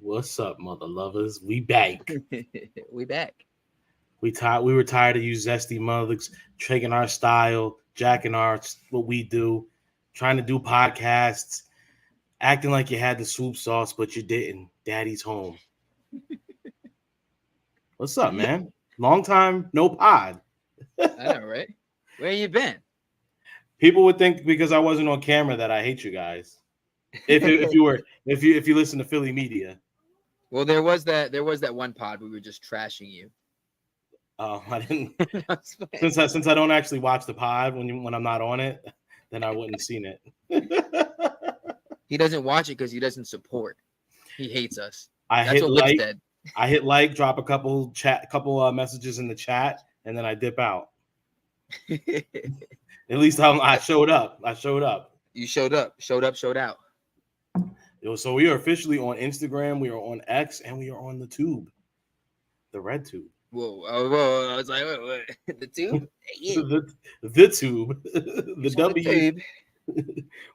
What's up, mother lovers? We back. We back. We were tired of you zesty mothers taking our style, jacking our what we do, trying to do podcasts, acting like you had the swoop sauce, but you didn't. Daddy's home. What's up, man? Long time no pod. I know, right? Where you been? People would think because I wasn't on camera that I hate you guys. If you listen to Philly media. Well, there was that one pod we were just trashing you. Oh, I didn't. since I don't actually watch the pod when I'm not on it, then I wouldn't have seen it. He doesn't watch it because he doesn't support. He hates us. I hit like, drop a couple messages in the chat, and then I dip out. At least I showed up. You showed up. Showed out. So we are officially on Instagram. We are on X, and we are on the tube, the red tube. Whoa! I was like, wait. The tube? the tube. The W.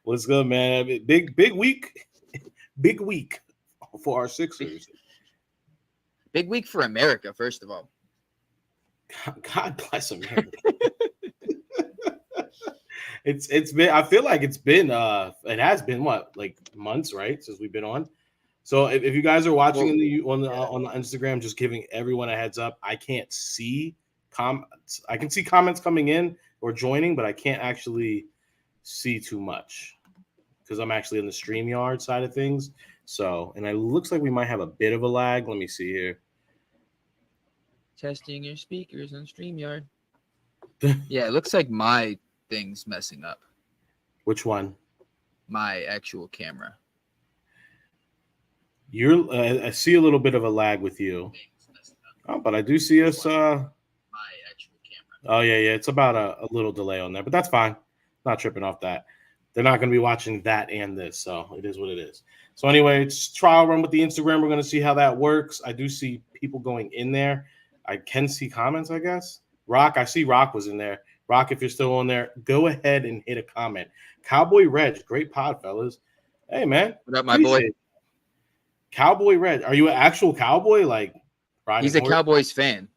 What's good, man? Big week. Big week for our Sixers. Big week for America, first of all. God bless America. It's been. I feel like it has been what, like months, right, since we've been on. So if you guys are watching on the Instagram, just giving everyone a heads up. I can't see comments. I can see comments coming in or joining, but I can't actually see too much because I'm actually in the StreamYard side of things. So, and it looks like we might have a bit of a lag. Let me see here. Testing your speakers on StreamYard. Yeah, it looks like my thing's messing up. Which one? My actual camera. I see a little bit of a lag with you. Oh, but I do see us. My actual camera. Oh yeah. It's about a little delay on there, but that's fine. Not tripping off that. They're not going to be watching that and this, so it is what it is. So anyway, it's trial run with the Instagram. We're going to see how that works. I do see people going in there. I can see comments, I guess. Rock, I see Rock was in there. Rock, if you're still on there, go ahead and hit a comment. Cowboy Reg, great pod, fellas. Hey, man. What up, my boy? Cowboy Reg, are you an actual cowboy? Like, he's a Cowboys fan.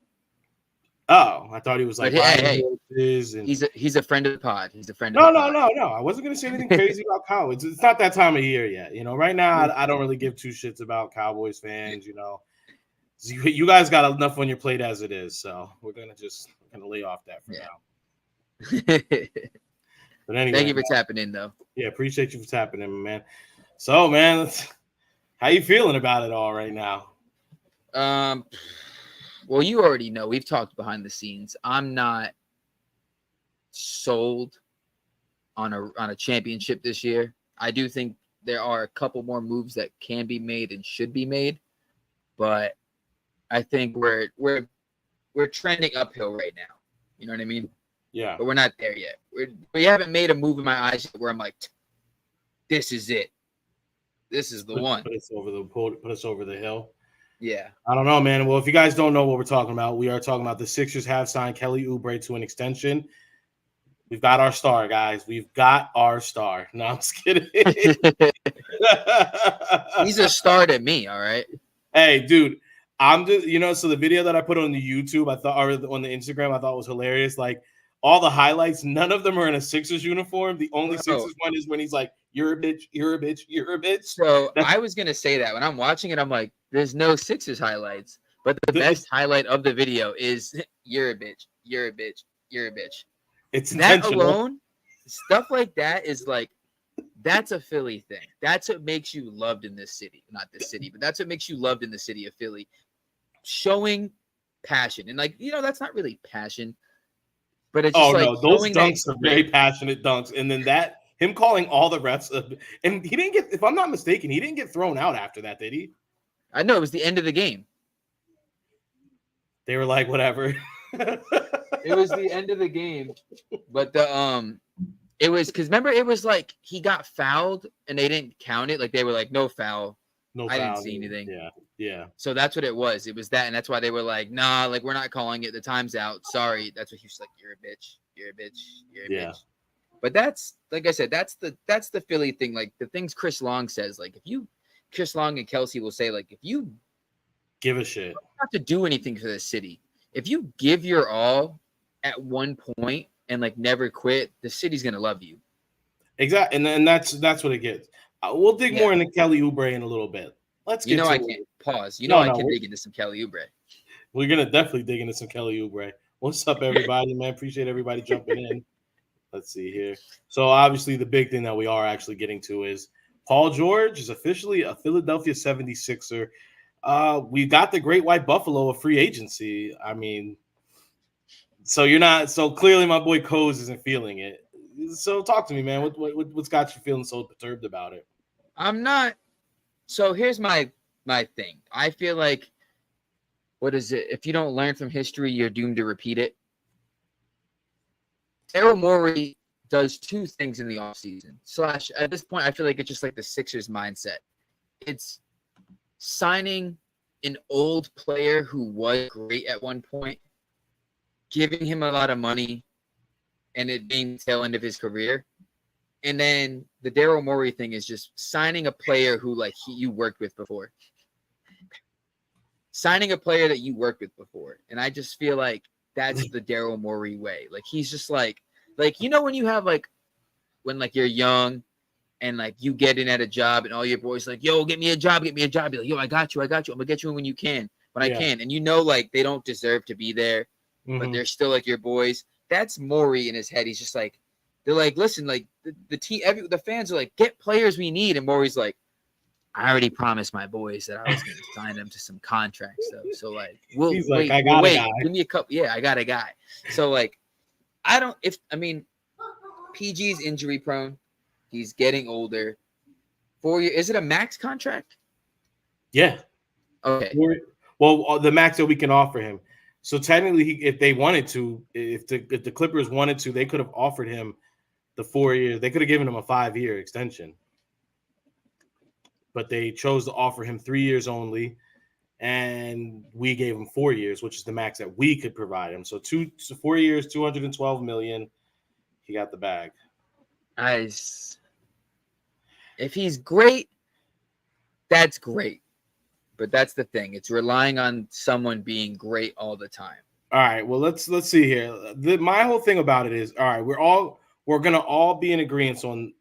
Oh, I thought he was like, hey. He's a friend of the pod. He's a friend of the pod. No. I wasn't going to say anything crazy about Cowboys. It's not that time of year yet. You know, right now, I don't really give two shits about Cowboys fans, you know. You guys got enough on your plate as it is, so we're going to lay off that for now. But anyway, thank you for tapping in, though. Yeah, appreciate you for tapping in, man. So, man, how you feeling about it all right now? Well, you already know. We've talked behind the scenes. I'm not sold on a championship this year. I do think there are a couple more moves that can be made and should be made, but I think we're trending uphill right now. You know what I mean? Yeah. But we're not there yet. We haven't made a move in my eyes where I'm like, this is it. This is the one. Put us over the hill. Yeah. I don't know, man. Well, if you guys don't know what we're talking about, we are talking about the Sixers have signed Kelly Oubre to an extension. We've got our star, guys. We've got our star. No, I'm just kidding. He's a star to me, all right? Hey, dude. I'm just, so the video that I put on the YouTube, or on the Instagram, I thought was hilarious. Like, all the highlights, none of them are in a Sixers uniform. The only Sixers one is when he's like, you're a bitch, you're a bitch, you're a bitch. So I was going to say that. When I'm watching it, I'm like, there's no Sixers highlights. But the best highlight of the video is, you're a bitch, you're a bitch, you're a bitch. It's that alone, stuff like that is like, that's a Philly thing. That's what makes you loved in this city. Not this city, but that's what makes you loved in the city of Philly. Showing passion. And that's not really passion. But it's just Oh like no, those showing that dunks are very passionate dunks, and then him calling all the refs, and he didn't get. If I'm not mistaken, he didn't get thrown out after that, did he? I know it was the end of the game. They were like, whatever. It was the end of the game, but it was because remember it was like he got fouled and they didn't count it. Like they were like, no foul. No I didn't foul. see anything. Yeah. So that's what it was. It was that, and that's why they were like, nah, like we're not calling it. The time's out. Sorry. That's what he was like. You're a bitch. You're a bitch. You're a bitch. But that's like I said, that's the Philly thing. Like the things Chris Long says. Like Chris Long and Kelsey will say, like if you give a shit, don't have to do anything for the city. If you give your all at one point and like never quit, the city's gonna love you. Exactly, and that's what it gets. We'll dig more into Kelly Oubre in a little bit. Let's get. I can't pause. I can dig into some Kelly Oubre. We're gonna definitely dig into some Kelly Oubre. What's up, everybody? Man, appreciate everybody jumping in. Let's see here. So obviously, the big thing that we are actually getting to is Paul George is officially a Philadelphia 76er. We got the Great White Buffalo of free agency. I mean, so you're not. So clearly, my boy Coase isn't feeling it. So talk to me, man. What's got you feeling so perturbed about it? I'm not. So here's my thing. I feel like, what is it? If you don't learn from history, you're doomed to repeat it. Daryl Morey does two things in the offseason. / at this point, I feel like it's just like the Sixers mindset. It's signing an old player who was great at one point, giving him a lot of money, and it being the tail end of his career. And then the Daryl Morey thing is just signing a player who like you worked with before. Signing a player that you worked with before. And I just feel like that's the Daryl Morey way. Like he's just like when you have like when like you're young and like you get in at a job and all your boys like, yo, get me a job. You're like, yo, I got you. I'm gonna get you in when you can, when I can. And like they don't deserve to be there, but they're still like your boys. That's Morey in his head. He's just like, they're like, listen, like the team, the fans are like, get players we need, and Morey's like, I already promised my boys that I was going to sign them to some contracts, though. So like, he's like, I got a guy. Give me a couple. Yeah, I got a guy. So like, PG's injury prone. He's getting older. 4 years. Is it a max contract? Yeah. Okay. Well, the max that we can offer him. So technically, if they wanted to, if the Clippers wanted to, they could have offered him the 4 years. They could have given him a 5-year extension. But they chose to offer him 3 years only, and we gave him 4 years, which is the max that we could provide him. So 4 years, $212 million. He got the bag. Nice. If he's great, that's great. But that's the thing. It's relying on someone being great all the time. All right. Well, let's see here. My whole thing about it is, all right, we're gonna all be in agreement on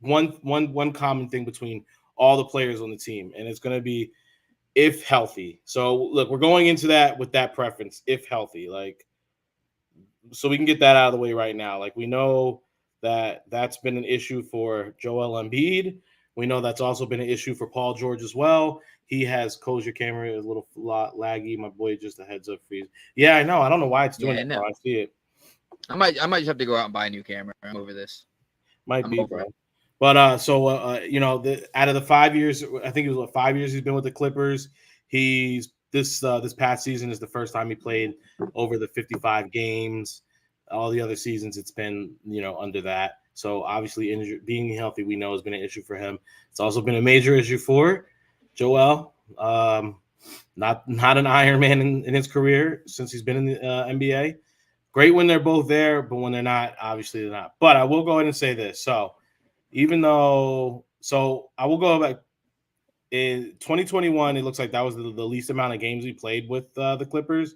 one common thing between all the players on the team, and it's going to be if healthy. So look, we're going into that with that preference, if healthy, like, so we can get that out of the way right now. Like, we know that that's been an issue for Joel Embiid. We know that's also been an issue for Paul George as well. He has closed your camera, a little laggy. My boy, just a heads up for you. Yeah, I know. I don't know why it's doing it. I see it. I might just have to go out and buy a new camera. I'm over this. Might be, bro. But out of the 5 years, I think it was 5 years he's been with the Clippers. He's this past season is the first time he played over the 55 games. All the other seasons, it's been under that. So obviously, being healthy, we know, has been an issue for him. It's also been a major issue for Joel. Not an Iron Man in his career since he's been in the NBA. Great when they're both there, but when they're not, obviously they're not. But I will go ahead and say this. So I will go back in 2021. It looks like that was the least amount of games he played with the Clippers,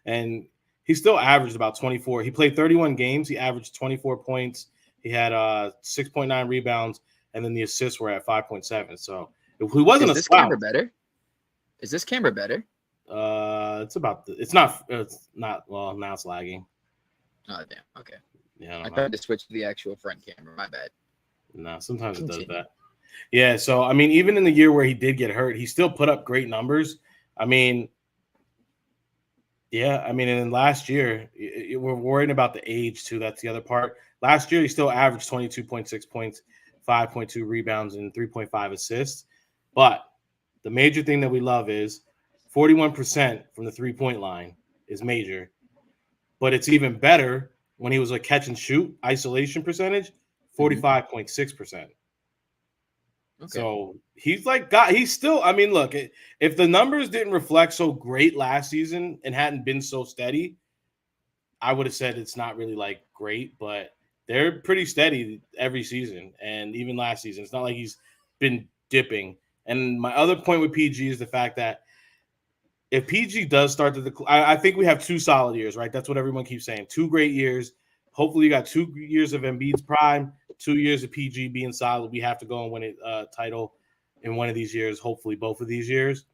and he still averaged about 24. He played 31 games. He averaged 24 points. He had 6.9 rebounds, and then the assists were at 5.7. So if he wasn't Is this camera better? Is this camera better? It's not. Well, now it's lagging. Oh damn. Okay. Yeah, I tried to switch to the actual front camera. My bad. No, sometimes it does that. Yeah, so I mean, even in the year where he did get hurt, he still put up great numbers. I mean, Yeah, I mean, and then last year, we're worrying about the age too. That's the other part. Last year, he still averaged 22.6 points, 5.2 rebounds, and 3.5 assists. But the major thing that we love is 41% from the 3-point line is major. But it's even better when he was a catch and shoot isolation percentage, 45.6%. Okay. So he's he's still, I mean, look, if the numbers didn't reflect so great last season and hadn't been so steady, I would have said it's not really like great, but they're pretty steady every season. And even last season, it's not like he's been dipping. And my other point with PG is the fact that if PG does start to decline, I think we have 2 solid years, right? That's what everyone keeps saying. 2 great years. Hopefully, you got 2 years of Embiid's prime, 2 years of PG being solid. We have to go and win a title in one of these years, hopefully both of these years,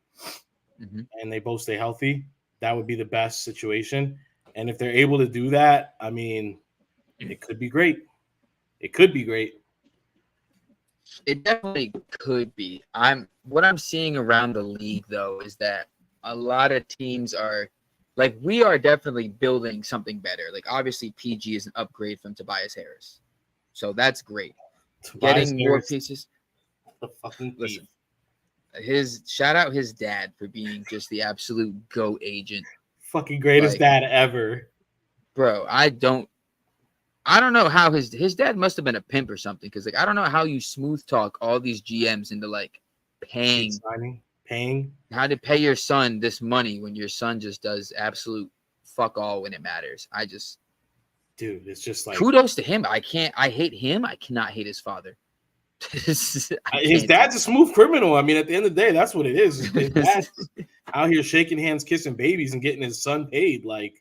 and they both stay healthy. That would be the best situation. And if they're able to do that, I mean, it could be great. It could be great. It definitely could be. What I'm seeing around the league though is that a lot of teams are like, we are definitely building something better. Like obviously PG is an upgrade from Tobias Harris. So that's great. Getting more pieces. The fucking listen. Shout out his dad for being just the absolute GOAT agent. Fucking greatest dad ever. Bro, I don't know how his dad must have been a pimp or something, because like I don't know how you smooth talk all these GMs into like paying how to pay your son this money when your son just does absolute fuck all when it matters. Dude, it's just like kudos to him. I hate him. I cannot hate his father. His dad's a smooth criminal. I mean, at the end of the day, that's what it is. His dad's out here shaking hands, kissing babies, and getting his son paid. Like,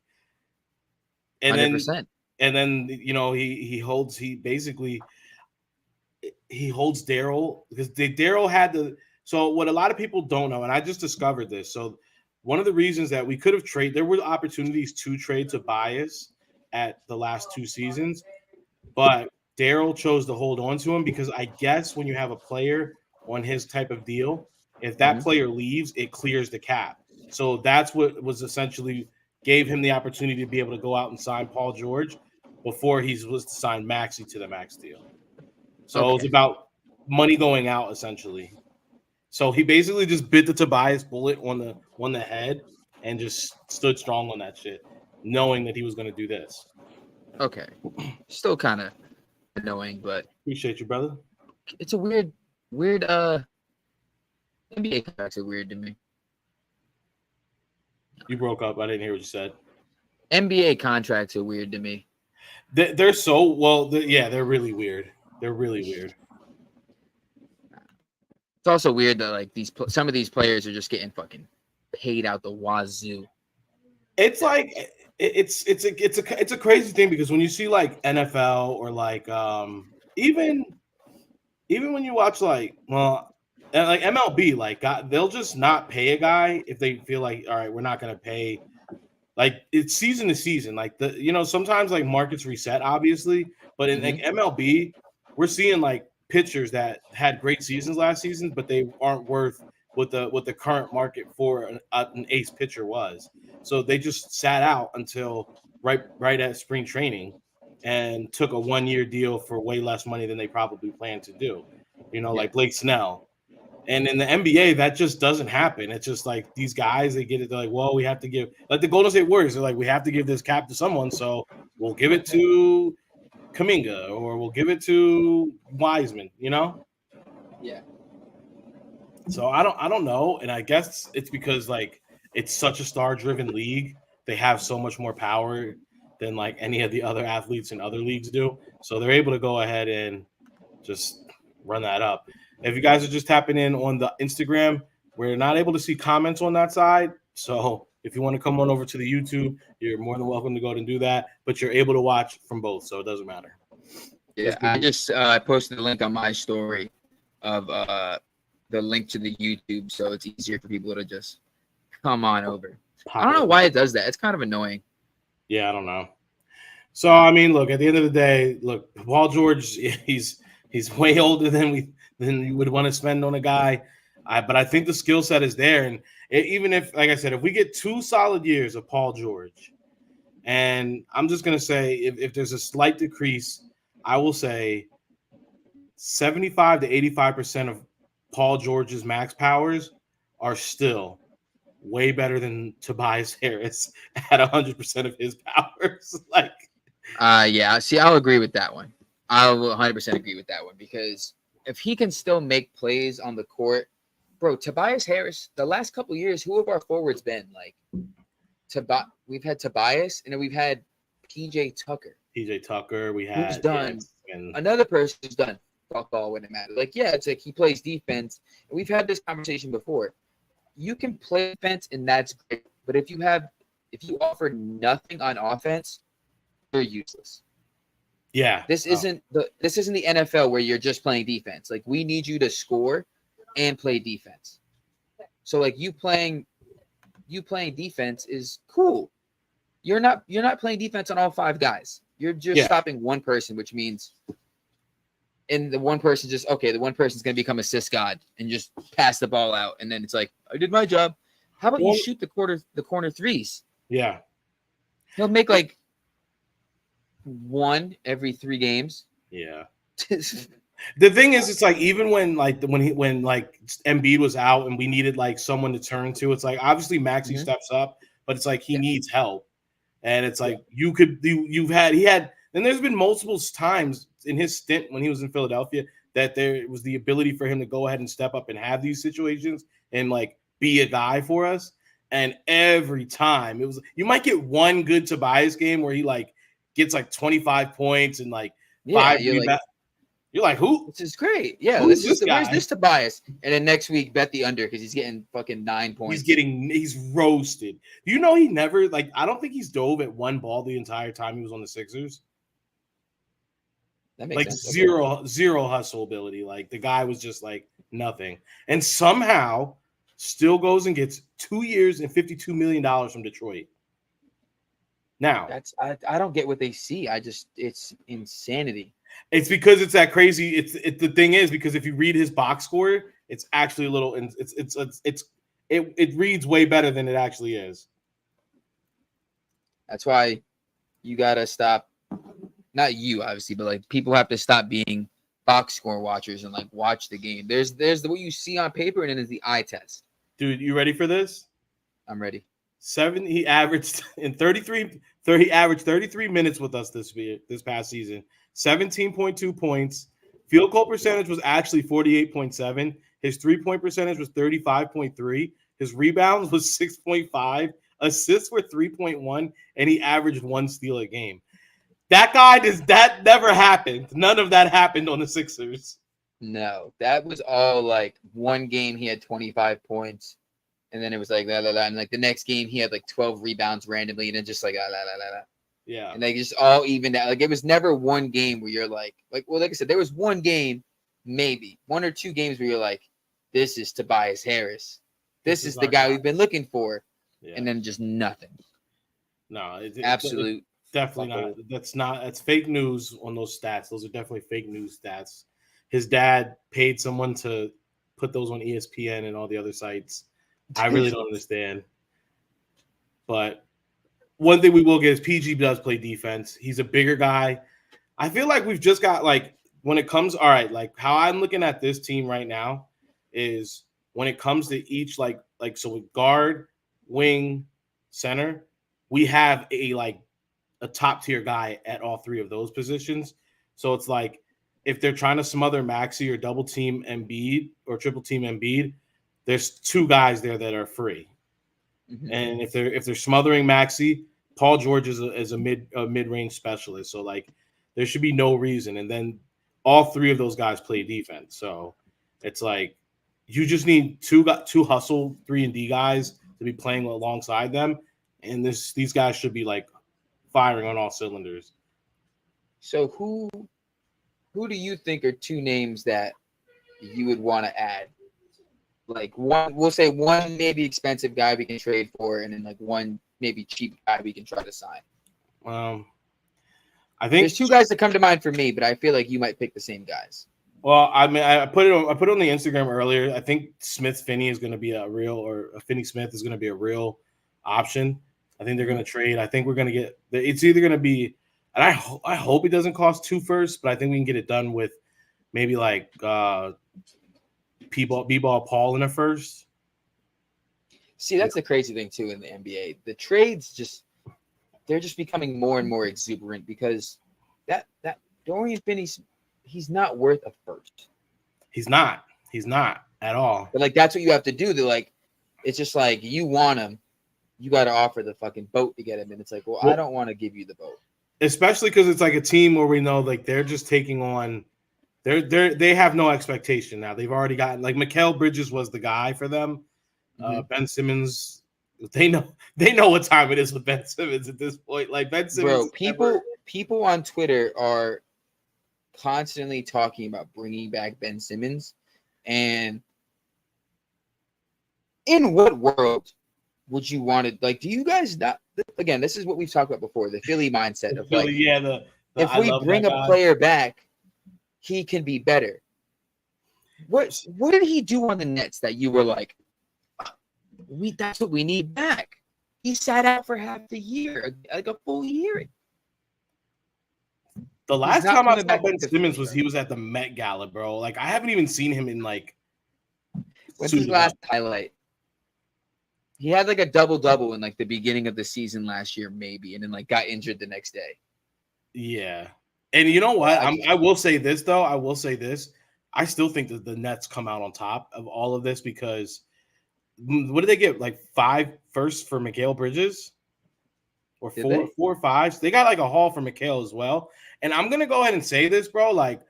and 100%. then you know he holds Daryl, because Daryl had the. So what a lot of people don't know, and I just discovered this. So one of the reasons that we could have there were opportunities to trade Tobias at the last 2 seasons, but Daryl chose to hold on to him because I guess when you have a player on his type of deal, if that player leaves, it clears the cap. So that's what was essentially gave him the opportunity to be able to go out and sign Paul George before he was to sign Maxey to the max deal. So it was about money going out essentially. So he basically just bit the Tobias bullet on the head and just stood strong on that shit, knowing that he was going to do this. Okay. Still kind of annoying, but appreciate you, brother. It's a weird NBA contracts are weird to me. You broke up. I didn't hear what you said. NBA contracts are weird to me. They're so well. They're really weird. They're really weird. It's also weird that like some of these players are just getting fucking paid out the wazoo. It's like it's a crazy thing, because when you see like NFL or like even when you watch like MLB, like they'll just not pay a guy if they feel like, all right, we're not gonna pay. Like it's season to season. Like sometimes like markets reset, obviously, but in like MLB, we're seeing like pitchers that had great seasons last season, but they aren't worth what the current market for an ace pitcher was. So they just sat out until right at spring training and took a 1-year deal for way less money than they probably planned to do. Like Blake Snell. And in the NBA, that just doesn't happen. It's just like these guys, they get it. They're like, well, we have to give, like the Golden State Warriors. They're like, we have to give this cap to someone, so we'll give it to Kuminga or we'll give it to Wiseman. Yeah. So I don't know, and I guess it's because like it's such a star-driven league. They have so much more power than like any of the other athletes in other leagues do. So they're able to go ahead and just run that up. If you guys are just tapping in on the Instagram, we're not able to see comments on that side. So if you want to come on over to the YouTube, you're more than welcome to go and do that. But you're able to watch from both, so it doesn't matter. Yeah, I just posted a link on my story of the link to the YouTube, so it's easier for people to just come on over. I don't know why it does that. It's kind of annoying. Yeah, I don't know. So I mean, look, at the end of the day, look, Paul George, he's way older than you would want to spend on a guy. But I think the skill set is there, and even if, like I said, if we get 2 solid years of Paul George, and I'm just gonna say if there's a slight decrease, I will say 75 to 85% of Paul George's max powers are still way better than Tobias Harris at 100% of his powers. Like, yeah. See, I'll agree with that one. I will 100% agree with that one because if he can still make plays on the court, bro, Tobias Harris, the last couple of years, who have our forwards been? Like, we've had Tobias, and then we've had PJ Tucker. PJ Tucker, we had who's done another person who's done fuck all when it matters. Like, yeah, it's like he plays defense. And we've had this conversation before. You can play defense, and that's great. But if you offer nothing on offense, you're useless. Yeah. This isn't the NFL where you're just playing defense. Like, we need you to score and play defense. So like you playing defense is cool. You're not playing defense on all 5 guys. You're just stopping one person, which means and the one person the one person's gonna become assist god and just pass the ball out, and then it's like, I did my job. How about you shoot the corner threes? Yeah. He'll make like 1 every 3 games. Yeah. The thing is, it's like even when Embiid was out and we needed like someone to turn to, it's like obviously Maxey steps up, but it's like he needs help. And it's like then there's been multiple times in his stint when he was in Philadelphia that there was the ability for him to go ahead and step up and have these situations and like be a guy for us. And every time it was, you might get one good Tobias game where he like gets like 25 points and like 5 rebounds. You're like, who? This is great. Yeah, where's this Tobias? And then next week, bet the under because he's getting fucking 9 points. He's roasted. Do you know he never, like, I don't think he's dove at one ball the entire time he was on the Sixers. That makes like sense. Zero hustle ability. Like the guy was just like nothing. And somehow still goes and gets 2 years and $52 million from Detroit. Now I don't get what they see. It's insanity. It's because it's that crazy. The thing is, because if you read his box score, it's actually a little. It reads way better than it actually is. That's why you gotta stop. Not you, obviously, but like people have to stop being box score watchers and like watch the game. There's what you see on paper, and then there's the eye test. Dude, you ready for this? I'm ready. He averaged 33 minutes with us this past season. 17.2 points. Field goal percentage was actually 48.7. His 3-point percentage was 35.3. His rebounds was 6.5. Assists were 3.1, and he averaged 1 steal a game. That never happened. None of that happened on the Sixers. No, that was all like one game he had 25 points, and then it was like la la la, and like the next game he had like 12 rebounds randomly, and then just like la la la la. Yeah, and they just all evened out. Like it was never one game where you're like I said, there was one game, maybe 1 or 2 games where you're like, this is Tobias Harris. This is the guy we've been looking for, and then just nothing. No, absolute. Definitely not. That's fake news on those stats. Those are definitely fake news stats. His dad paid someone to put those on ESPN and all the other sites. I really don't understand. But one thing we will get is PG does play defense. He's a bigger guy. I feel like we've just got like when it comes, all right, like how I'm looking at this team right now is when it comes to each like so with guard, wing, center, we have a top tier guy at all 3 of those positions. So it's like if they're trying to smother Maxey or double team Embiid or triple team Embiid, there's 2 guys there that are free. Mm-hmm. And if they're smothering Maxey, Paul George is a mid-range specialist. So like there should be no reason. And then all 3 of those guys play defense. So it's like you just need two hustle 3-and-D guys to be playing alongside them. And these guys should be like firing on all cylinders. So who do you think are 2 names that you would want to add? Like one, we'll say one maybe expensive guy we can trade for, and then like one maybe cheap guy we can try to sign. I think there's 2 guys that come to mind for me, but I feel like you might pick the same guys. Well, I mean, I put it on the Instagram earlier. I think Smith Finney is going to be a real, or Finney Smith is going to be a real option. I think they're going to trade. I think we're going to get. It's either going to be, and I hope it doesn't cost 2 firsts, but I think we can get it done with maybe like B-ball Paul in a first. See, that's the crazy thing too in the NBA. The trades they're just becoming more and more exuberant because that Dorian Finney's he's not worth a first. He's not at all. But like that's what you have to do. They're like, it's just like you want him, you got to offer the fucking boat to get him, and it's like, well, I don't want to give you the boat. Especially because it's like a team where we know like they're just taking on, they have no expectation now. They've already gotten like Mikal Bridges was the guy for them. Ben Simmons, they know what time it is with Ben Simmons at this point. Like Ben Simmons, people on Twitter are constantly talking about bringing back Ben Simmons, and in what world would you want it? Like, do you guys not? Again, this is what we've talked about before: the Philly mindset of like, if we bring a player back, he can be better. What did he do on the Nets that you were like, that's what we need back? He sat out for half the year, like a full year. The last time I saw Ben Simmons he was at the Met Gala, bro. Like I haven't even seen him in like. What's his last highlight? He had like a double in like the beginning of the season last year, maybe, and then like got injured the next day. Yeah, and you know what? I will say this though. I still think that the Nets come out on top of all of this because what did they get? Like 5 firsts for Mikal Bridges, or 4 or 5? They got like a haul for Mikal as well. And I'm gonna go ahead and say this, bro. Like,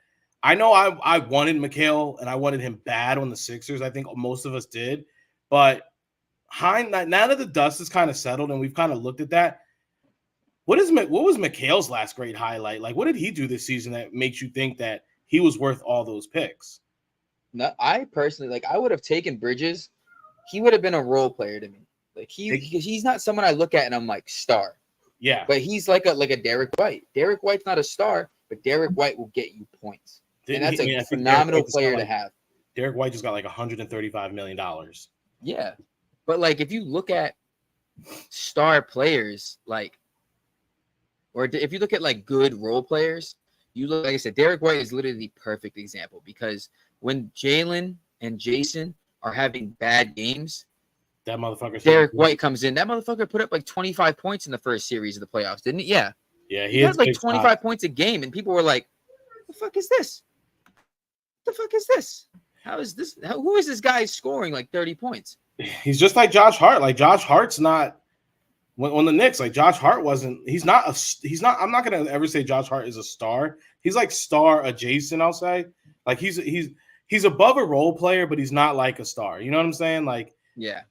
I know I wanted Mikal and I wanted him bad on the Sixers. I think most of us did, but now that the dust is kind of settled and we've kind of looked at that, what was Mikal's last great highlight? Like, what did he do this season that makes you think that he was worth all those picks? No, I personally I would have taken Bridges. He would have been a role player to me. Like he's not someone I look at and I'm like star. Yeah, but he's like a Derek White. Derek White's not a star, but Derek White will get you points, and that's a phenomenal player to have. Derek White just got like $135 million. Yeah, but like if you look at star players, like, or if you look at like good role players, you look, like I said, Derek White is literally the perfect example because when Jalen and Jason are having bad games, that motherfucker. Derek White comes in. That motherfucker put up like 25 points in the first series of the playoffs, didn't he? Yeah. Yeah, he had like 25 points a game, and people were like, "The fuck is this? The fuck is this? How is this? Who is this guy scoring like 30 points?" He's just like Josh Hart. Like Josh Hart's not on the Knicks. Like Josh Hart wasn't. He's not. I'm not gonna ever say Josh Hart is a star. He's like star adjacent. I'll say. Like he's above a role player, but he's not like a star. You know what I'm saying? Like yeah.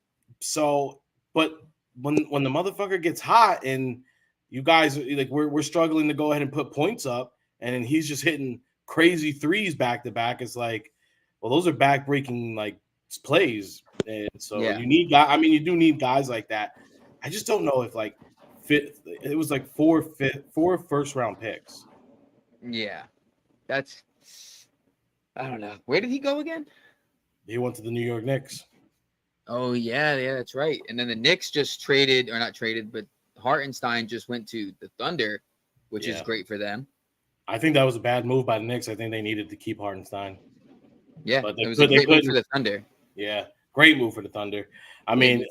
So, but when the motherfucker gets hot and you guys like we're struggling to go ahead and put points up, and then he's just hitting crazy threes back to back. It's like, well, those are back-breaking like plays, and so you need guys. I mean, you do need guys like that. I just don't know if like it was like 4 first-round picks. Yeah, that's I don't know. Where did he go again? He went to the New York Knicks. Oh, yeah, that's right. And then the Knicks just traded, or not traded, but Hartenstein just went to the Thunder, which is great for them. I think that was a bad move by the Knicks. I think they needed to keep Hartenstein. Yeah, but it was a great move for the Thunder. Yeah, great move for the Thunder. I mean,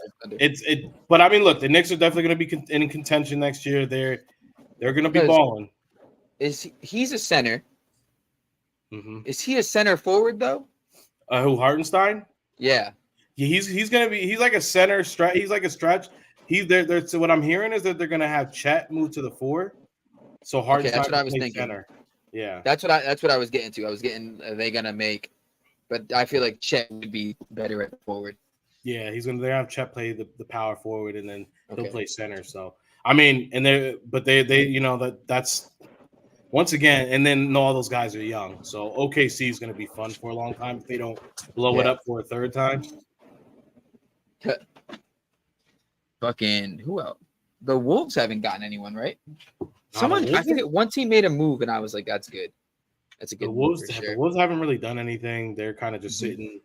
but I mean, look, the Knicks are definitely going to be in contention next year. They're going to be balling. He's a center? Mm-hmm. Is he a center forward though? Who, Hartenstein? Yeah. He's gonna be. He's like a center stretch. He's like a stretch. He's there. So what I'm hearing is that they're gonna have Chet move to the 4. So Hartenstein. That's what I was thinking. Center. Yeah. That's what I was getting to. I was getting. Are they gonna make? But I feel like Chet would be better at the forward. Yeah, they have Chet play the power forward, and then he'll play center. So I mean, and they you know that's. Once again, and then all those guys are young. So OKC is going to be fun for a long time if they don't blow it up for a third time. Fucking who else? The Wolves haven't gotten anyone, right? I forget, one team made a move, and I was like, that's good. That's a The good move Wolves, for the sure. Wolves haven't really done anything. They're kind of just Mhm. sitting.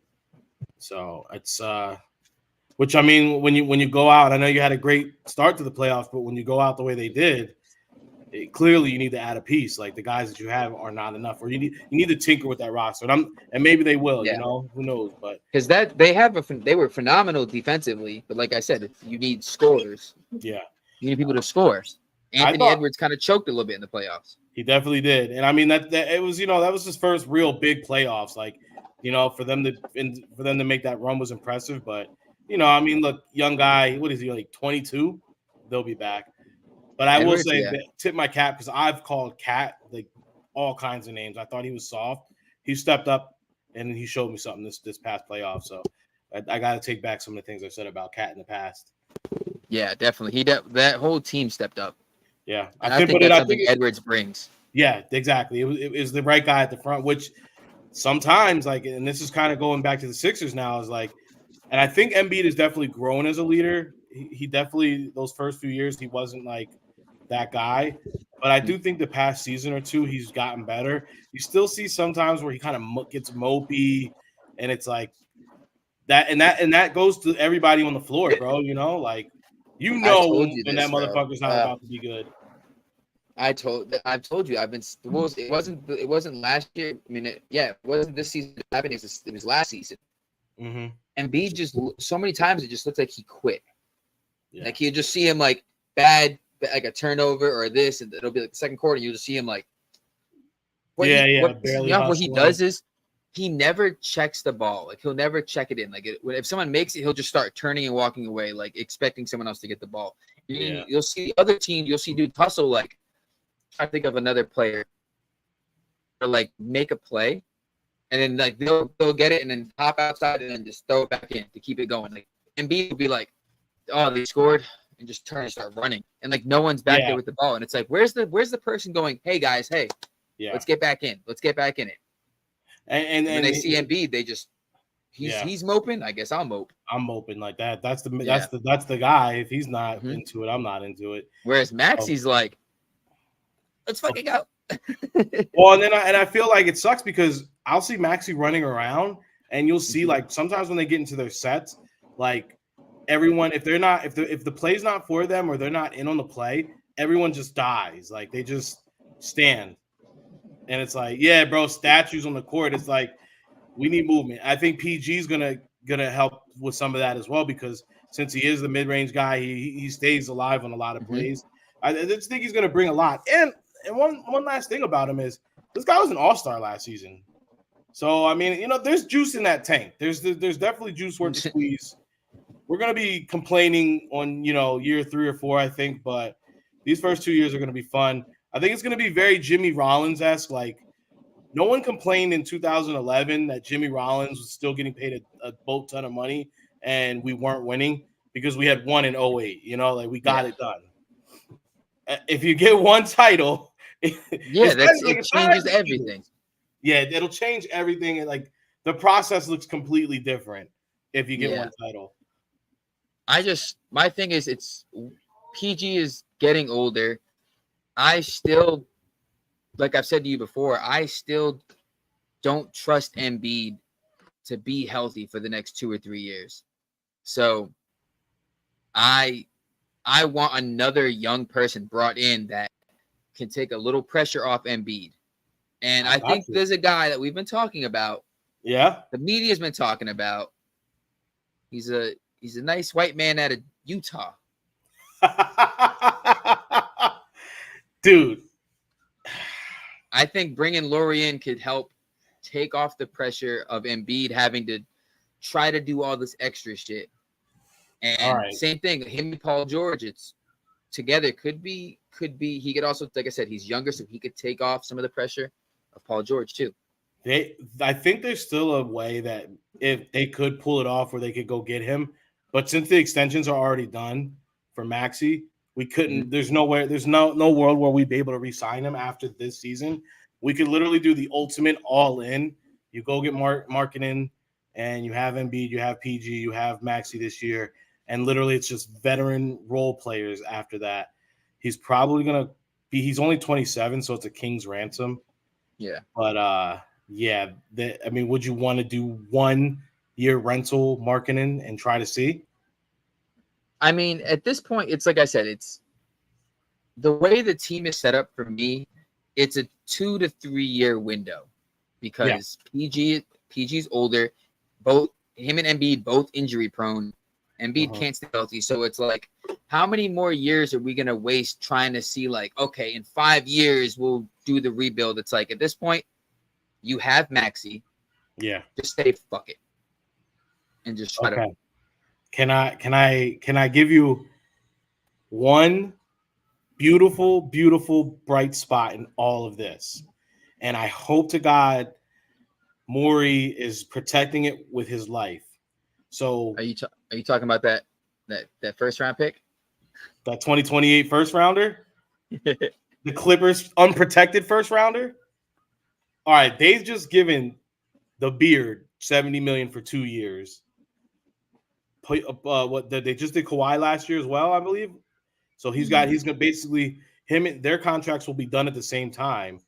So it's which I mean, when you go out, I know you had a great start to the playoffs, but when you go out the way they did, clearly you need to add a piece. Like the guys that you have are not enough, or you need to tinker with that roster. And maybe they will. Yeah. Who knows? But Because they were phenomenal defensively, but like I said, you need scorers. yeah, You need people to score. I Anthony thought Edwards kind of choked a little bit in the playoffs. he definitely did. And I mean that it was that was his first real big playoffs. Like for them to make that run was impressive. But I mean, look, young guy, what is he, like 22? They'll be back. But I will Edwards, say yeah. that tip my cap, because I've called Cat like all kinds of names. I thought he was soft. He stepped up and he showed me something this past playoff. So I got to take back some of the things I said about Cat in the past. Yeah, definitely. That whole team stepped up. Yeah, And I think that's something Edwards brings. Yeah, exactly. It was the right guy at the front, which sometimes, like, and this is kind of going back to the Sixers now, is like, and I think Embiid has definitely grown as a leader. He definitely, those first few years, he wasn't like that guy. But I do think the past season or two, he's gotten better. You still see sometimes where he kind of gets mopey, and it's like that, and that goes to everybody on the floor, bro. Like, when that motherfucker's not about to be good. I've told you. It wasn't last year. I mean, it wasn't this season. It was last season. Mm-hmm. Embiid just so many times it just looks like he quit. Yeah. Like you just see him like bad, like a turnover or this, and it'll be like the second quarter. You just see him like, what he does is he never checks the ball. Like he'll never check it in. Like if someone makes it, he'll just start turning and walking away, like expecting someone else to get the ball. You'll see the other team. You'll see dudes hustle. Like I think of another player, or like make a play, and then like they'll get it and then hop outside and then just throw it back in to keep it going. Like Embiid will be like, oh, they scored, and just turn and start running, and like no one's back there with the ball, and it's like where's the person going? Hey guys, let's get back in. Let's get back in it. And when they see Embiid, they just he's moping. I guess I'll mope. I'm moping like that. That's the guy. If he's not into it, I'm not into it. Whereas Maxi's like, let's fucking go. Well, and I feel like it sucks because I'll see Maxi running around, and you'll see like sometimes when they get into their sets, like everyone, if the play's not for them or they're not in on the play, everyone just dies. Like they just stand. And it's like, yeah, bro, statues on the court. It's like we need movement. I think PG's gonna help with some of that as well, because since he is the mid-range guy, he stays alive on a lot of plays. I just think he's gonna bring a lot. And one last thing about him is this guy was an all-star last season. So I mean, there's juice in that tank. There's definitely juice worth the squeeze. We're gonna be complaining on year 3 or 4, I think, but these first 2 years are gonna be fun. I think it's going to be very Jimmy Rollins-esque. Like, no one complained in 2011 that Jimmy Rollins was still getting paid a boat ton of money and we weren't winning because we had won in 08. Like we got it done. If you get one title, it changes everything. Yeah, it'll change everything. Like the process looks completely different if you get one title. My thing is PG is getting older. I still, like I've said to you before, I still don't trust Embiid to be healthy for the next 2 or 3 years. So I want another young person brought in that can take a little pressure off Embiid. And I think there's a guy that we've been talking about. Yeah. The media's been talking about. He's a nice white man out of Utah. Dude, I think bringing Laurie in could help take off the pressure of Embiid having to try to do all this extra shit. And same thing, him and Paul George, it's together could be. He could also, like I said, he's younger, so he could take off some of the pressure of Paul George too. I think there's still a way that if they could pull it off where they could go get him, but since the extensions are already done for Maxi, we couldn't. There's no world where we'd be able to re-sign him after this season. We could literally do the ultimate all-in. You go get marketing, and you have Embiid, you have PG, you have Maxi this year, and literally it's just veteran role players after that. He's probably gonna be. He's only 27, so it's a king's ransom. Yeah. But yeah, I mean, would you want to do 1 year rental marketing and try to see? I mean, at this point, it's like I said, it's the way the team is set up for me. It's a 2 to 3 year window because PG's older. Both him and Embiid both injury prone. Embiid can't stay healthy, so it's like, how many more years are we gonna waste trying to see like, okay, in 5 years we'll do the rebuild? It's like at this point, you have Maxey. Yeah. Just say fuck it and just try to. Can I give you one beautiful, bright spot in all of this? And I hope to God Morey is protecting it with his life. So Are you talking about that first round pick? That 2028 first rounder? The Clippers unprotected first rounder? All right, they've just given the Beard $70 million for 2 years. What they just did Kawhi last year as well, I believe. So he's gonna basically him and their contracts will be done at the same time.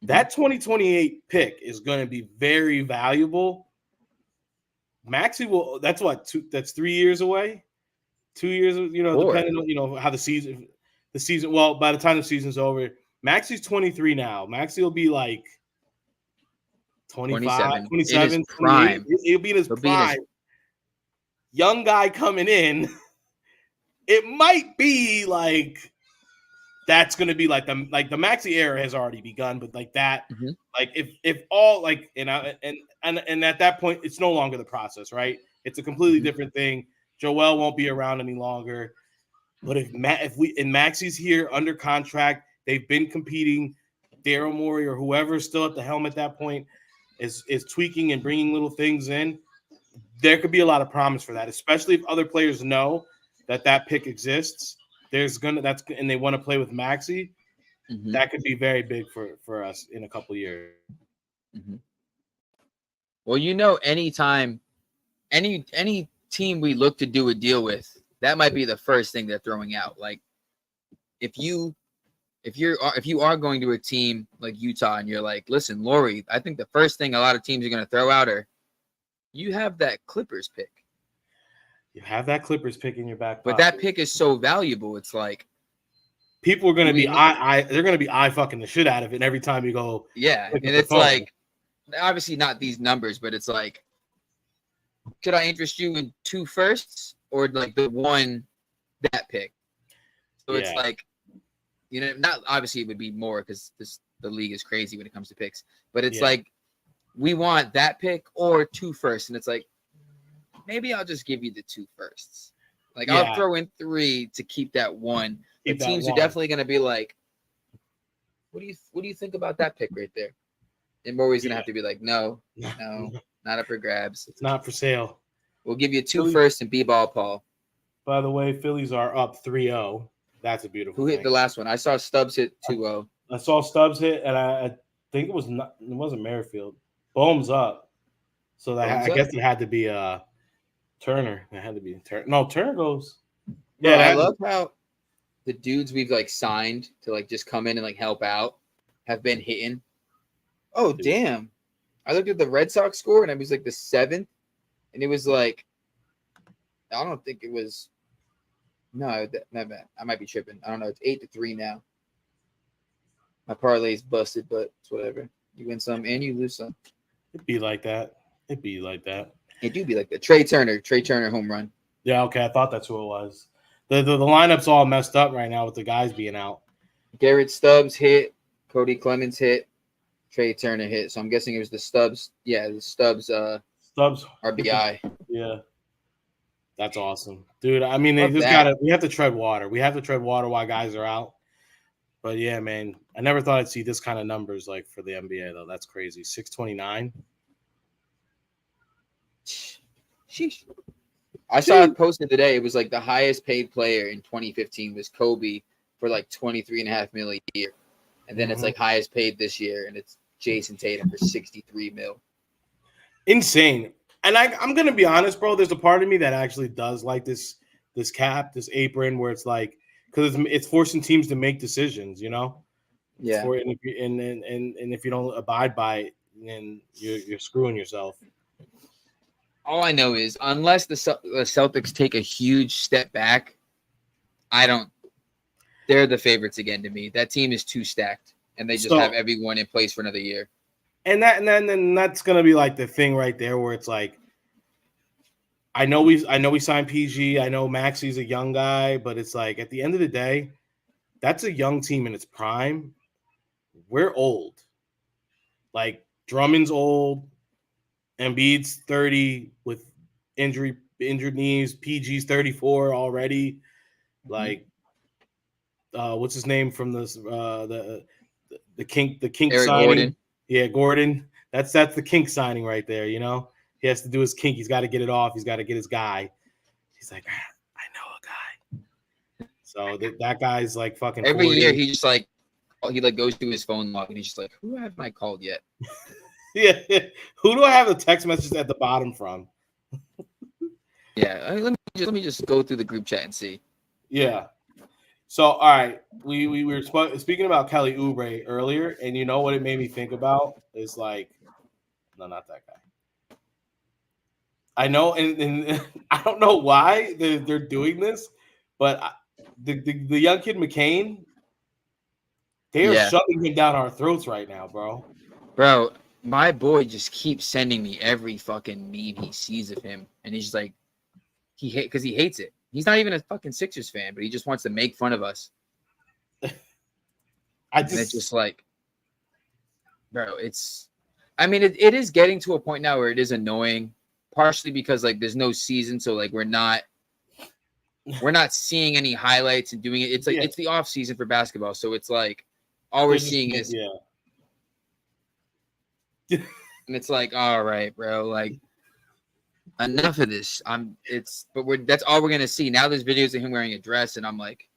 That 2028 pick is going to be very valuable. Maxey will. That's what that's 3 years away. 2 years, depending on how the season. Well, by the time the season's over, Maxey's 23 now. Maxey will be like 25, 27, prime. He'll be in his prime. Young guy coming in. It might be like that's going to be like the Maxey era has already begun, but like that, like if all like and at that point, it's no longer the process, right? It's a completely different thing. Joel won't be around any longer. But if Maxey's here under contract, they've been competing. Daryl Morey or whoever's still at the helm at that point is tweaking and bringing little things in. There could be a lot of promise for that, especially if other players know that pick exists. And they want to play with Maxey. That could be very big for us in a couple years. Well, anytime any team we look to do a deal with, that might be the first thing they're throwing out. Like if you are going to a team like Utah and you're like, listen, Lauri, I think the first thing a lot of teams are going to throw out are, you have that Clippers pick. You have that Clippers pick in your back pocket. But that pick is so valuable. It's like people are going to be they're going to be eye fucking the shit out of it every time you go. Yeah, and it's like obviously not these numbers, but it's like, could I interest you in 2 firsts or like that pick? So it's like, not obviously it would be more because the league is crazy when it comes to picks, but it's like we want that pick or 2 firsts, and it's like maybe I'll just give you the 2 firsts. Like I'll throw in 3 to keep that 1. The teams are definitely going to be like, what do you think about that pick right there? And Morey's going to have to be like, no, not up for grabs. It's not for sale. We'll give you 2 firsts and B-ball, Paul. By the way, Phillies are up 3-0. That's a beautiful Who hit the last one? I saw Stubbs hit 2-0. I saw Stubbs hit, and I think it wasn't Merrifield. Bohm's up. So I guess it had to be Turner. It had to be Turner. No, Turner goes. Yeah, I love how the dudes we've like signed to like just come in and like help out have been hitting. Oh, damn. I looked at the Red Sox score and it was like the 7th. And it was like, I don't think it was. No, I might be tripping. I don't know. It's 8-3 now. My parlay's busted, but it's whatever. You win some and you lose some. It'd be like that. It do be like that. Trey Turner home run. Yeah, okay. I thought that's who it was. The lineup's all messed up right now with the guys being out. Garrett Stubbs hit. Cody Clemens hit. Trey Turner hit. So I'm guessing it was the Stubbs. Yeah, the Stubbs. Stubbs RBI. Yeah. That's awesome. Dude, I mean, we have to tread water. We have to tread water while guys are out. But yeah, man, I never thought I'd see this kind of numbers like for the NBA though. That's crazy. 629. Sheesh. I saw it posted today. It was like the highest paid player in 2015 was Kobe for like $23.5 million a year. And then it's like highest paid this year, and it's Jason Tatum for $63 million. Insane. And I'm gonna be honest, bro. There's a part of me that actually does like this cap, this apron, where it's like, because it's forcing teams to make decisions, Yeah. And if you don't abide by it, then you're screwing yourself. All I know is unless the Celtics take a huge step back, they're the favorites again to me. That team is too stacked, and they just have everyone in place for another year. And then that's gonna be like the thing right there where it's like, I know we signed PG. I know Maxi's a young guy, but it's like at the end of the day, that's a young team in its prime. We're old. Like Drummond's old, Embiid's 30 with injured knees. PG's 34 already. Like, what's his name from the Kink Eric signing? Gordon. Yeah, Gordon. That's the Kink signing right there. You know, he has to do his kink. He's got to get it off. He's got to get his guy. He's like, I know a guy. So that guy's like fucking. Every 40. year he just like goes through his phone log and he's just like, who haven't I called yet? Yeah. Who do I have the text message at the bottom from? Yeah, let me just go through the group chat and see. Yeah. So all right, we were speaking about Kelly Oubre earlier, and you know what it made me think about is like, no, not that guy. I know, and I don't know why they're doing this, but the young kid McCain, they are shoving him down our throats right now, bro. Bro, my boy just keeps sending me every fucking meme he sees of him, and he's like, because he hates it. He's not even a fucking Sixers fan, but he just wants to make fun of us. It's just like, bro, it is getting to a point now where it is annoying, partially because like there's no season, so like we're not seeing any highlights and doing it. It's like it's the off season for basketball, so it's like all we're seeing is and it's like, all right, bro, like enough of this. That's all we're gonna see. Now there's videos of him wearing a dress, and I'm like,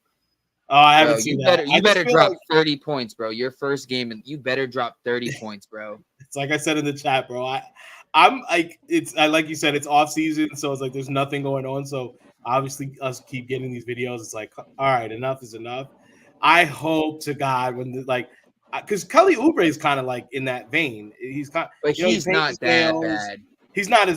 oh, I haven't seen that. You better drop 30 points, bro. Your first game, and you better drop 30 points, bro. It's like I said in the chat, bro. I'm like, like you said, it's off season, so it's like there's nothing going on. So obviously, us keep getting these videos. It's like, all right, enough is enough. I hope to God because Kelly Oubre is kind of like in that vein. He's kind, but he's not that bad. He's not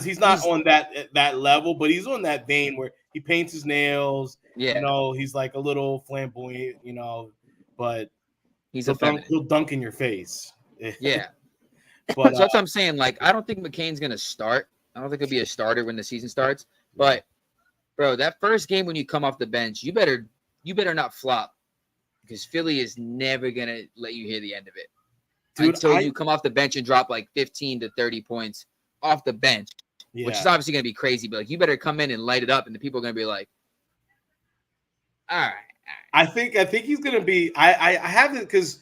on that level, but he's on that vein where he paints his nails. Yeah, you know, he's like a little flamboyant, you know, but he'll dunk in your face. Yeah, but so that's what I'm saying. Like, I don't think McCain's gonna start. I don't think he'll be a starter when the season starts. But bro, that first game when you come off the bench, you better not flop, because Philly is never gonna let you hear the end of it. Dude, until you come off the bench and drop like 15 to 30 points off the bench, which is obviously gonna be crazy. But like, you better come in and light it up, and the people are gonna be like, all right. I think he's gonna be. I have it because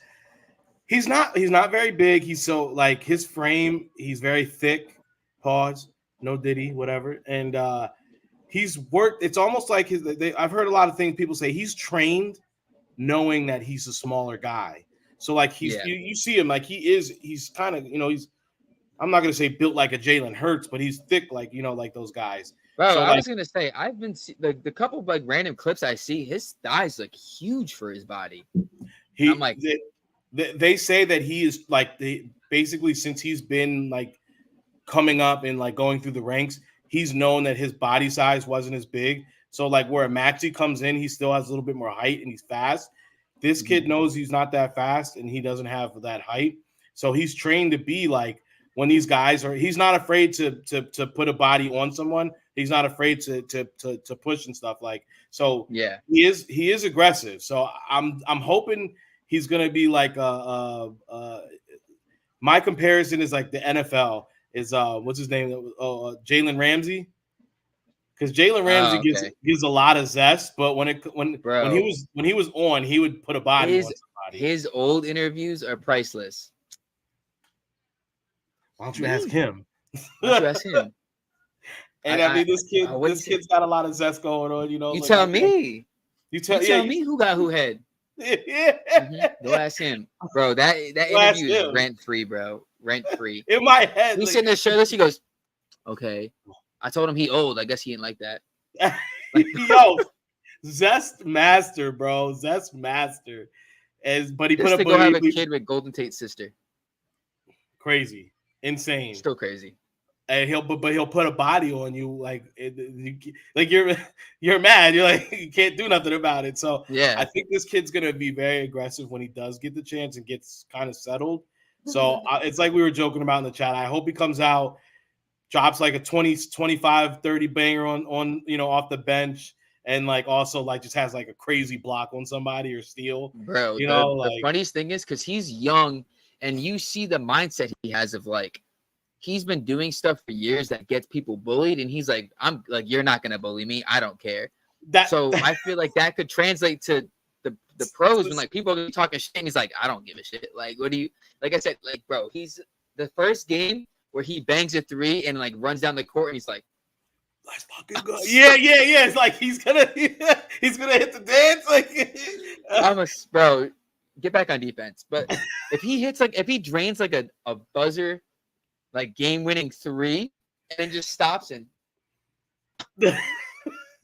he's not very big. He's so like his frame. He's very thick. Pause. No Diddy. Whatever. And he's worked. It's almost like I've heard a lot of things people say. He's trained knowing that he's a smaller guy. So like you see him like he's kind of, you know, I'm not gonna say built like a Jalen Hurts, but he's thick like, you know, like those guys. Bro, so I was gonna say I've been the couple of like random clips I see, his thighs look huge for his body. I'm like, they say that he is like basically since he's been like coming up and like going through the ranks, he's known that his body size wasn't as big. So like where Maxey comes in, he still has a little bit more height and he's fast. This kid knows he's not that fast and he doesn't have that height. So he's trained to be like when these guys he's not afraid to put a body on someone. He's not afraid to push and stuff like. So yeah, he is aggressive. So I'm hoping he's gonna be like my comparison is like the NFL is what's his name? Jalen Ramsey. Because Jalen Ramsey gives a lot of zest, but when he was on, he would put a body on somebody. His old interviews are priceless. Why don't you ask him? Why don't you ask him? And I mean, this kid's got a lot of zest going on. You know, you tell me. You tell me who got who head. Yeah. Go ask him, bro. That interview is rent free, bro. Rent free. In my head, he's sitting there shirtless. He goes, "Okay." I told him he old. I guess he didn't like that. Yo, Zest master, bro. Zest master. But he Just put up to go have a kid with Golden Tate's sister. crazy, insane. Still crazy. And he'll put a body on you like you're mad. You're like you can't do nothing about it. So Yeah. I think this kid's gonna be very aggressive when he does get the chance and gets kind of settled. So it's like we were joking about in the chat. I hope he comes out, drops like a 20, 25, 30 banger on off the bench, and like also like just has like a crazy block on somebody or steal. Bro, the funniest thing is because he's young and you see the mindset he has of like he's been doing stuff for years that gets people bullied, and he's like, I'm like, you're not gonna bully me. I don't care. I feel like that could translate to the pros when like people are talking shit, and he's like, I don't give a shit. Like, what do you like? I said, like, bro, he's the first game where he bangs a 3 and like runs down the court, and he's like, let's fucking go. Yeah. It's like he's gonna hit the dance. Like, bro, get back on defense. But if he drains like a buzzer. Like game-winning 3, and then just stops and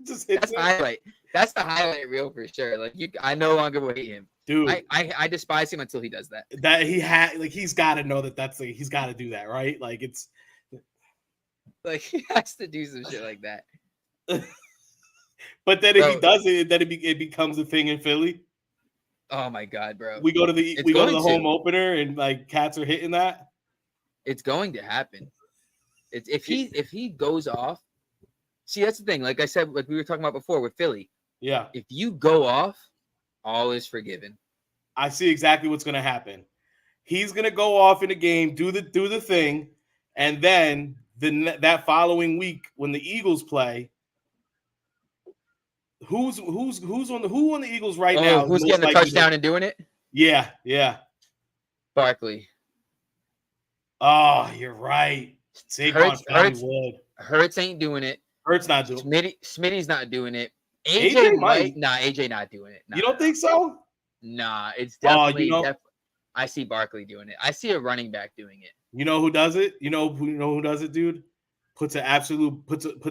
just that's the highlight. That's the highlight reel for sure. Like I no longer will hate him, dude. I despise him until he does that. That he's got to know that's like he's got to do that, right? Like it's like he has to do some shit like that. But then if he does it, then it becomes a thing in Philly. Oh my god, bro! We go to the home opener, and like cats are hitting that. It's going to happen. If he goes off. See, that's the thing. Like I said, like we were talking about before with Philly. Yeah. If you go off, all is forgiven. I see exactly what's going to happen. He's going to go off in a game, do the thing, and then that following week when the Eagles play, who's on the Eagles right now? Who's getting the touchdown and doing it? Yeah. Barkley. Oh, you're right. Hurts ain't doing it. Hurts not doing it. Smitty's not doing it. AJ might. Nah, AJ not doing it. Nah, you don't think so? Nah, it's definitely. I see Barkley doing it. I see a running back doing it. You know who does it? You know who does it, dude? Puts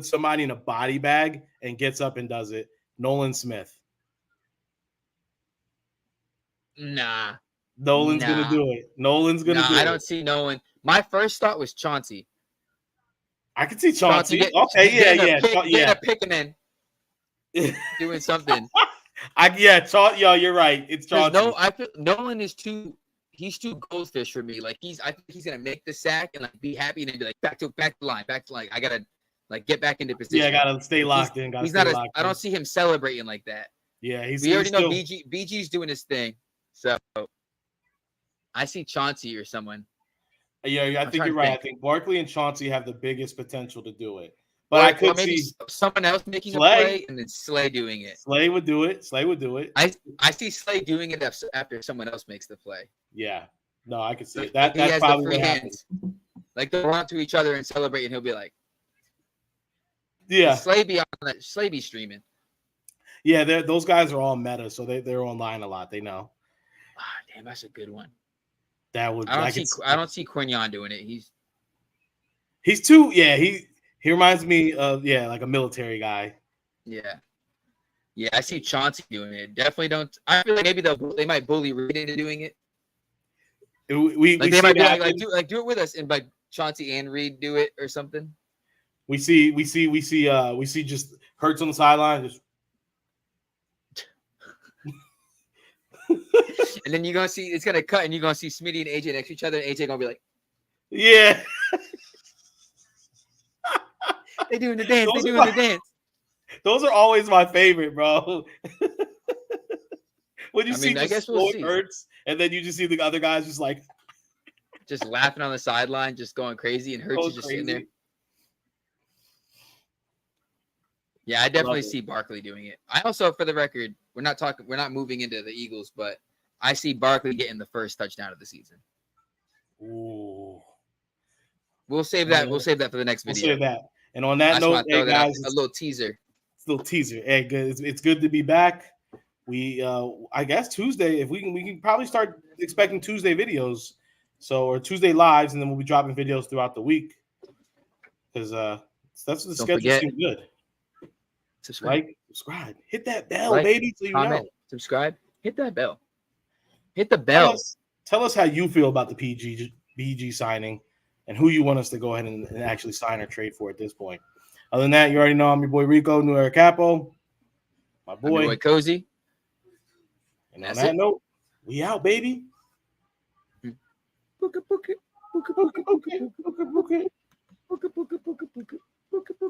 somebody in a body bag and gets up and does it. Nolan Smith. Nah. Nolan's gonna do it. Nolan's gonna do it. I don't see Nolan. My first thought was Chauncey. I can see Chauncey. Getting a pick and then doing something. You're right. It's Chauncey. No, I feel Nolan is he's too goldfish for me. Like I think he's gonna make the sack and like be happy and then be like back to the line. I gotta like get back into position. Yeah, I gotta stay locked in. I don't see him celebrating like that. Yeah, we already know BG's doing his thing. So I see Chauncey or someone. Yeah, I think you're right. I think Barkley and Chauncey have the biggest potential to do it. But I could see someone else making a play and then Slay doing it. Slay would do it. I see Slay doing it after someone else makes the play. Yeah. No, I could see it. That's probably what happens. Like they'll run to each other and celebrate, and he'll be like, "Yeah." Slay be streaming. Yeah, those guys are all meta, so they're online a lot. They know. Ah, damn, that's a good one. That would. I don't see Quinyon doing it. He's too. Yeah, he reminds me of like a military guy. Yeah. I see Chauncey doing it. Definitely don't. I feel like maybe they might bully Reed into doing it. They might be like do it with us, and like Chauncey and Reed do it or something. We see just Hurts on the sideline just. And then you're gonna see it's gonna cut, and you're gonna see Smitty and AJ next to each other, and AJ gonna be like, "Yeah, they doing the dance. Those are always my favorite, bro. When you see Hurts, and then you just see the other guys just laughing on the sideline, just going crazy, and Hurts is just sitting there. Yeah, I definitely see Barkley doing it. I also, for the record, we're not moving into the Eagles, but I see Barkley getting the first touchdown of the season. Ooh. We'll save that. We'll save that for the next video. We'll save that. And on that note, hey guys, a little teaser. Hey, good. It's good to be back. We, I guess Tuesday, if we can probably start expecting Tuesday videos, or Tuesday lives, and then we'll be dropping videos throughout the week because that's the schedule seems good. Subscribe, hit that bell, baby, so you comment, know. subscribe, hit that bell. Hit the bell. Tell us how you feel about the PG signing and who you want us to go ahead and actually sign or trade for at this point. Other than that, you already know I'm your boy Rico, New Era Capo. My I'm your boy. boy Cozy. And on that note, we out, baby. Booka, booka, booka, booka, booka, booka, booka, booka, booka, booka, booka, booka, booka.